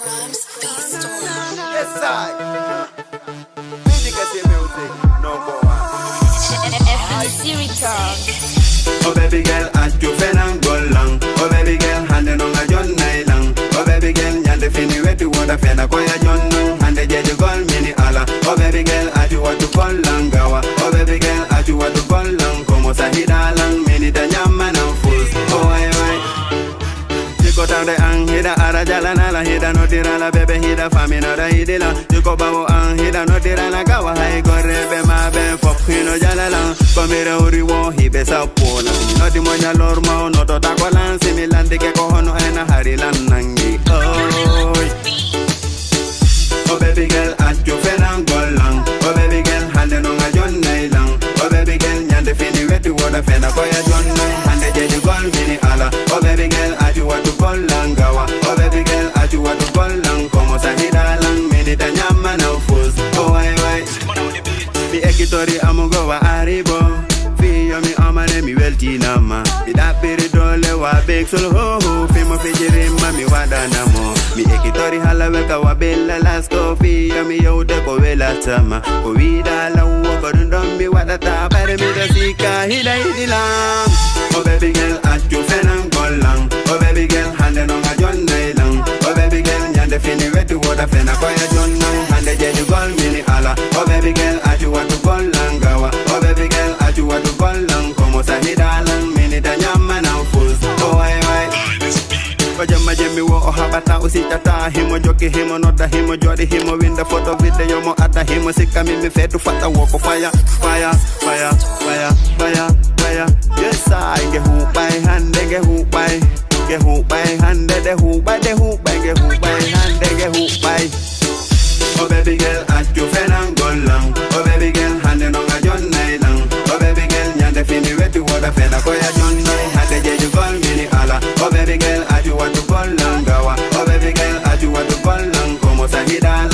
Crimes Beast Story. Yes, I. Music, no go on. FBC Return. Oh baby girl, at you fenang golang. Oh baby girl, hande no nga jon nailang. Oh baby girl, nyande fini wetu wada fena koya jon nang. Hande jeju gol mini ala. Oh baby girl, at you watu golang gawa. Oh baby girl, at you watu golang. Como sahida lang mini da nyama na fus. Oh ay ay. Jiko tande ang hida ara jalan ala hida no dirala bebe hida famina da hidila. Jiko bawo ang hida no dirala gawa hai gore be ma be fok hino jalala. Komire uri wo hibe sa pona. No di monya lorma no to takolan similandi ke ko hono ena harilan nangi. Oh baby girl at you fenang golang. Oh baby girl hande no nga jon nailang. Oh baby girl nyande fini wetu wada fena koya jon nang. Hande jeju gol mini ala. Oh baby girl at you watu golang gawa. Oh baby girl at you watu golang. Como sahida lang mini da nyama na fuz. Oh ay ay. Mi ekitori amugo wa aribo. Fiyo mi amane mi welti nama. Mi da piri dole wa big solo ho ho. Fimo fijirima mi wada namo. Mi ekitori hala weka wa bella lasko. Fiyo mi yode ko wela tama. Ko vida la uwa kodundom mi wada ta. Bare mi da sika hida hidilang. Oh baby girl at you fenang golang. Oh baby girl hande no nga jon nailang. Oh baby girl nyande fini wetu wada fena koya jon nang. Hande jeju gol mini ala. Oh baby girl at you watu golang gawa. Oh baby girl at you watu golang. Como sahida lang mini da nyama na fuz. Oh ay ay. Kojama jemi wo ohabata usitata. Himo joki himo nota himo jodi himo winda photo video mo ata himo sika mimi fetu fata woko fire fire fire fire fire fire. Yes I get who by hand they get who by. Get who by hand they who by they who by get who by hand they get who by. Oh baby girl at you fenang golang. Oh baby girl hande no nga jon nailang. Oh baby girl nyande fini wetu wada fena koya jon nang. Hande jeju gol mini ala. Oh baby girl at you watu golang gawa. Oh baby girl at you watu golang. Como sahida